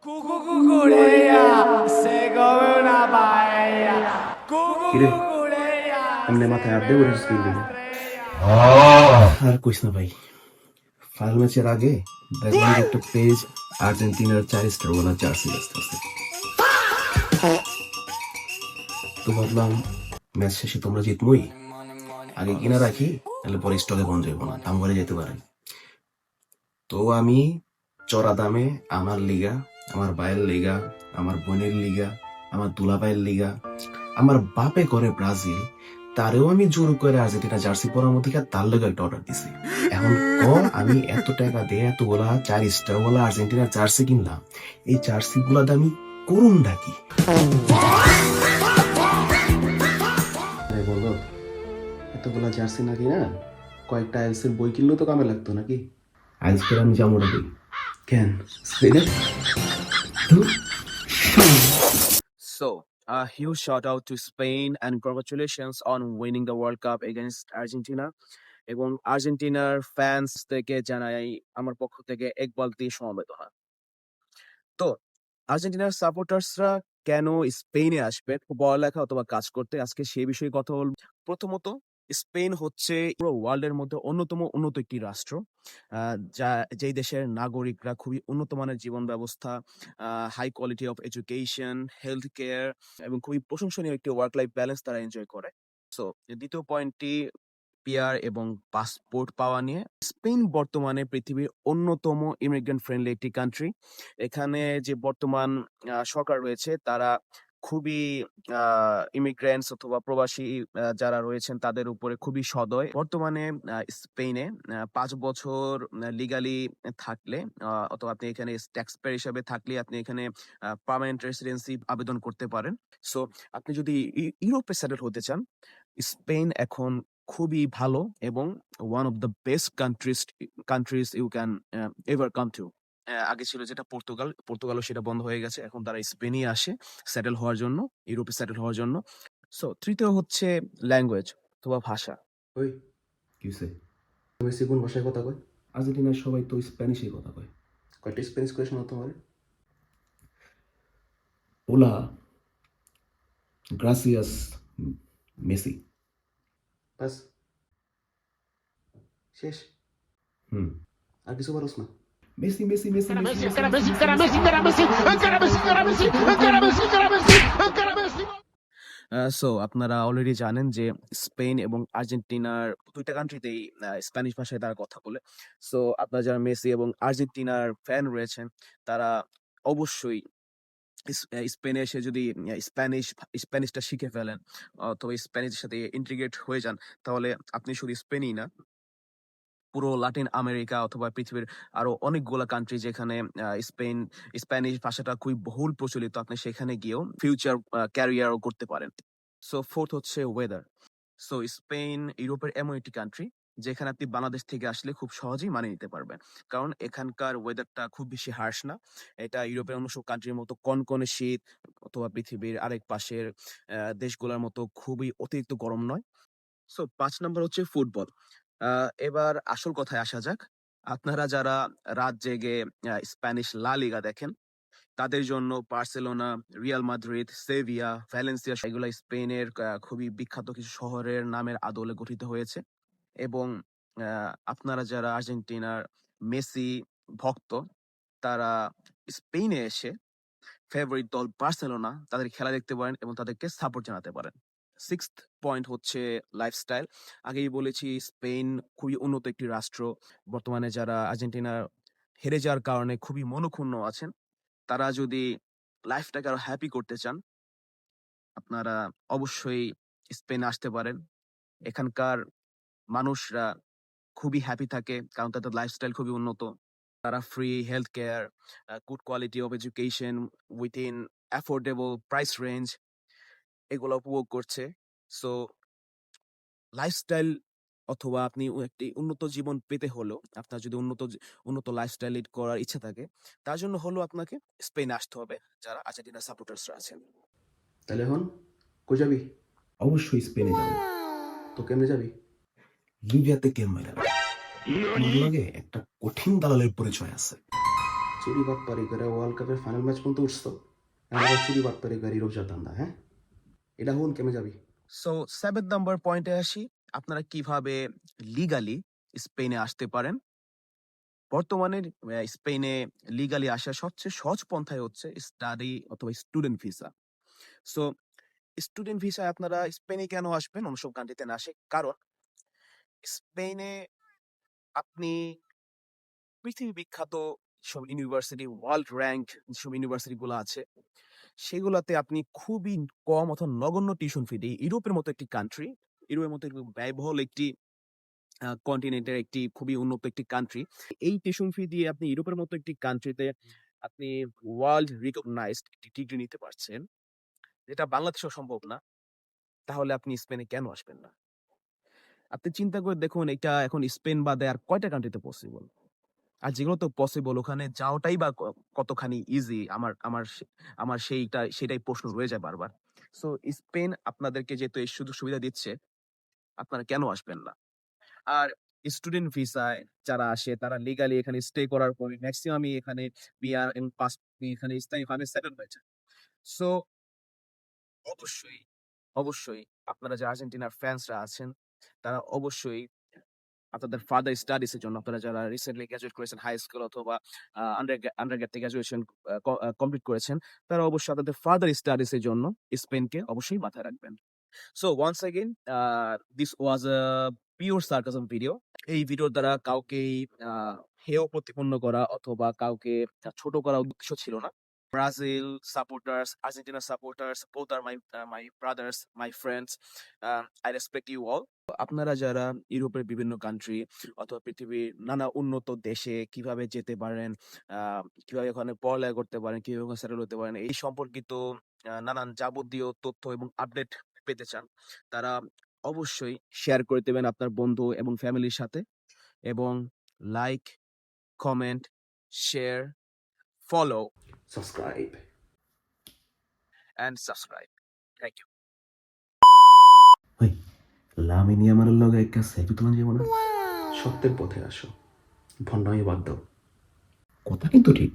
Cucucucurea, se come una paella. কিরে Cucucucurea, এমনি se মাথায় হাত দিয়ে bebe বসেছিস una কিল দিকে? estrella. আর কইস না ভাই, ফাইনাল ম্যাচের আগে দেখলাম যে একটা পেজ আর্জেন্টিনার 4 স্টার ওয়ালা জার্সি আসতেছে। তো ভাবলাম ম্যাচ শেষে তোমরা জিতমই, আগে কিনা রাখি, তাহলে পরে স্টকে বন্ধ যাবো না, দাম করে যেতে পারে। তো আমি চড়া দামে আমার লিগা, আমার ভাইয়ের লিগা, আমার বোনের লিগা, আমার দুলাভাইয়ের লিগা, আমার বাপে করে ব্রাজিল, তারেও আমি জোর করে আর্জেন্টিনা জার্সি পরার মধ্যে তার লেগে একটা অর্ডার দিছি। এখন ক, আমি এত টাকা দিয়ে এতগুলা 4 স্টার ওয়ালা আর্জেন্টিনার জার্সি কিনলাম, এই জার্সি গুলা দামি করুন নাকি? আরে বলো, এতগুলা জার্সি নাকি না, কয়েকটা আইএলসের বই কিনলেও তো কামে লাগতো নাকি? আইএলস করে আমি যাবো না বই কেন স্পেনে? So, a huge shout out to Spain and congratulations on winning the World Cup against Argentina. এবং আর্জেন্টিনার ফ্যান্স থেকে জানাই আমার পক্ষ থেকে এক বালতি সমবেদনা। তো আর্জেন্টিনার সাপোর্টার্সরা কেন স্পেনে আসবে পড়ালেখা অথবা কাজ করতে, আজকে সেই বিষয়ে কথা বলবো। প্রথমত, স্পেন হচ্ছে পুরো ওয়ার্ল্ডের মধ্যে অন্যতম উন্নত একটি রাষ্ট্র, যা যেই দেশের নাগরিকরা খুবই উন্নত মানের জীবন ব্যবস্থা, high quality of education, health care এবং খুবই প্রশংসনীয় একটি ওয়ার্ক লাইফ ব্যালেন্স তারা এনজয় করে। সো দ্বিতীয় পয়েন্টটি পিআর এবং পাসপোর্ট পাওয়া নিয়ে। স্পেন বর্তমানে পৃথিবীর অন্যতম ইমিগ্রেন্ট ফ্রেন্ডলি একটি কান্ট্রি। এখানে যে বর্তমান সরকার রয়েছে তারা খুবই ইমিগ্রেন্টস অথবা প্রবাসী যারা রয়েছেন তাদের উপরে খুবই সদয়। বর্তমানে স্পেনে 5 বছর লিগালি থাকলে অথবা আপনি এখানে ট্যাক্স পেয়ার হিসাবে থাকলে আপনি এখানে পার্মানেন্ট রেসিডেন্সি আবেদন করতে পারেন। সো আপনি যদি ইউরোপে সেটেল হতে চান, স্পেন এখন খুবই ভালো এবং one of the best countries you can ever come to. আগে ছিল যেটা পর্তুগালও সেটা বন্ধ হয়ে গেছে, এখন তারা স্পেনই আসে সেটেল হওয়ার জন্য, ইউরোপে সেটেল হওয়ার জন্য। সো তৃতীয় হচ্ছে ল্যাঙ্গুয়েজ অথবা ভাষা। ওই কি হইছে? মেসি কোন ভাষায় কথা কয়? আর্জেন্টিনার সবাই তো স্প্যানিশে কথা কয়। কয়টা স্প্যানিশ করে শোনাও তোমার? ওলা গ্রাসিয়াস মেসি, বাস, শেষ। আর কিছু পারোস না? Messi Messi Messi Messi so আপনারা অলরেডি জানেন যে স্পেন এবং আর্জেন্টিনার দুইটা কান্ট্রিতেই স্প্যানিশ ভাষায় তারা কথা বলে। সো আপনারা যারা মেসি এবং আর্জেন্টিনার ফ্যান রয়েছেন তারা অবশ্যই স্পেনে এসে যদি স্প্যানিশটা শিখে ফেলেন অথবা স্প্যানিশের সাথে ইন্টিগ্রেট হয়ে যান, তাহলে আপনি শুধু স্পেনই না, পুরো লাতিন আমেরিকা অথবা পৃথিবীর আরো অনেকগুলা কান্ট্রি যেখানে স্প্যানিশ ভাষাটা খুবই বহুল প্রচলিত, আপনি সেখানে গিয়েও ফিউচার ক্যারিয়ারও করতে পারেন। সো ফোর্থ হচ্ছে ওয়েদার। সো স্পেন ইউরোপের এমন একটি কান্ট্রি যেখানে আপনি বাংলাদেশ থেকে আসলে খুব সহজেই মানিয়ে নিতে পারবেন, কারণ এখানকার ওয়েদারটা খুব বেশি হার্শ না। এটা ইউরোপের অন্য সব কান্ট্রির মতো কনকনে শীত অথবা পৃথিবীর আরেক পাশের দেশগুলোর মতো খুবই অতিরিক্ত গরম নয়। সো 5 নম্বর হচ্ছে ফুটবল। এবার আসল কথায় আসা যাক। আপনারা যারা রাত জেগে স্প্যানিশ লা লিগা দেখেন, তাদের জন্য বার্সেলোনা, রিয়াল মাদ্রিদ, সেভিয়া, ভ্যালেন্সিয়া এগুলা স্পেনের খুবই বিখ্যাত কিছু শহরের নামের আদলে গঠিত হয়েছে। এবং আপনারা যারা আর্জেন্টিনার মেসি ভক্ত, তারা স্পেনে এসে ফেভারিট দল বার্সেলোনা তাদের খেলা দেখতে পারেন এবং তাদেরকে সাপোর্ট জানাতে পারেন। 6th পয়েন্ট হচ্ছে লাইফস্টাইল। আগেই বলেছি স্পেন খুবই উন্নত একটি রাষ্ট্র। বর্তমানে যারা আর্জেন্টিনা হেরে যাওয়ার কারণে খুবই মনক্ষুণ্ণ আছেন, তারা যদি লাইফটাকে আরো হ্যাপি করতে চান, আপনারা অবশ্যই স্পেনে আসতে পারেন। এখানকার মানুষরা খুবই হ্যাপি থাকে কারণ তাদের লাইফস্টাইল খুবই উন্নত। তারা free health care, good quality of education within affordable price range এগুলো উপভোগ করছে। সো লাইফস্টাইল অথবা আপনি একটি উন্নত জীবন পেতে হলেও, আপনার যদি উন্নত লাইফস্টাইল লিড করার ইচ্ছা থাকে, তার জন্য হলেও আপনাকে স্পেনে আসতে হবে যারা আর্জেন্টিনার সাপোর্টার্সরা আছেন। তাহলে এখন কই যাবি? অবশ্যই স্পেনে যাবো। তো কেমনে যাবি? লিবিয়াতে কেমনে যাবি? আমার লগে একটা কঠিন দালালের পরিচয় আছে। চুরি বাটপারি করে ওয়ার্ল্ড কাপের ফাইনাল ম্যাচ পর্যন্ত উঠছো, আমরা চুরি বাটপারি করে ইউরোপ যেতাম না, হ্যাঁ? এটা হুন কেমে যাবি? সো 7 নাম্বার পয়েন্টে আসি, আপনারা কিভাবে লিগালি স্পেনে আসতে পারেন। বর্তমানে স্পেনে লিগালি আসার সবচেয়ে সহজ পন্থাই হচ্ছে স্টাডি অথবা স্টুডেন্ট ভিসা। সো স্টুডেন্ট ভিসায় আপনারা স্পেনে কেন আসবেন অন্য সব কান্ট্রিতে না আসে? কারণ স্পেনে আপনি পৃথিবী বিখ্যাত সব ইউনিভার্সিটি, ওয়ার্ল্ড র্যাঙ্ক যেসব ইউনিভার্সিটি গুলো আছে, সেগুলাতে আপনি খুবই কম অথবা নগণ্য টিউশন ফি দিয়ে ইউরোপের মতো একটি কান্ট্রি, ইউরোপের মতো একটি ব্যয়বহুল একটি কন্টিনেন্টের একটি খুবই উন্নত একটি কান্ট্রি, এই টিউশন ফি দিয়ে আপনি ইউরোপের মতো একটি কান্ট্রিতে আপনি ওয়ার্ল্ড রিকগনাইজড একটি ডিগ্রি নিতে পারছেন, যেটা বাংলাদেশেও সম্ভব না। তাহলে আপনি স্পেনে কেন আসবেন না? আপনি চিন্তা করে দেখুন, এটা এখন স্পেন বাদে আর কয়টা কান্ট্রিতে পসিবল? আর যেগুলো তো পসিবল ওখানে যাওয়াটাই বা কতখানি ইজি, আমার সেটাই প্রশ্ন রয়ে যায় বারবার। সো স্পেন আপনাদেরকে যেহেতু এই সুযোগ সুবিধা দিচ্ছে, আপনারা কেন আসবেন না? আর স্টুডেন্ট ভিসায় যারা আসে তারা লিগালি এখানে স্টে করার পরে ম্যাক্সিমামই এখানে বিআর এবং পাস এখানে স্থায়ীভাবে সেটেল হয়ে যায়। সো অবশ্যই, অবশ্যই আপনারা যারা আর্জেন্টিনার ফ্যান্সরা আছেন, তারা অবশ্যই আপনাদের ফার্দার স্টাডিজ এর জন্য, আপনারা যারা রিসেন্টলি গ্র্যাজুয়েট করেছেন হাই স্কুল অথবা আন্ডারগ্রেড থেকে গ্র্যাজুয়েশন কমপ্লিট করেছেন, তারা অবশ্যই আপনাদের ফার্দার স্টাডিজ এর জন্য স্পেনকে অবশ্যই মাথায় রাখবেন। So once again, this was a pure sarcasm video. এই ভিডিওর দ্বারা কাউকেই হেয় প্রতিপন্ন করা অথবা কাউকে ছোট করার উদ্দেশ্য ছিল না। Brazil supporters, Argentina supporters, both are my brothers, my friends. I respect you all. আপনারা যারা ইউরোপের বিভিন্ন কান্ট্রি অথবা পৃথিবীর নানা উন্নত দেশে কিভাবে যেতে পারেন, কিভাবে ওখানে পড়ালেখা করতে পারেন, কিভাবে ওখানে সেটেল হতে পারেন, এই সম্পর্কিত নানান যাবতীয় তথ্য এবং আপডেট পেতে চান, তারা অবশ্যই শেয়ার করে দেবেন আপনার বন্ধু এবং ফ্যামিলির সাথে, এবং like, comment, share, follow subscribe. and subscribe. Thank you. ওই লামিনী আমার লগে একটা সেলফি তোলা যাবো না? সত্যের পথে আসো, ভণ্ডামি বাদ দাও। কথা কিন্তু ঠিক।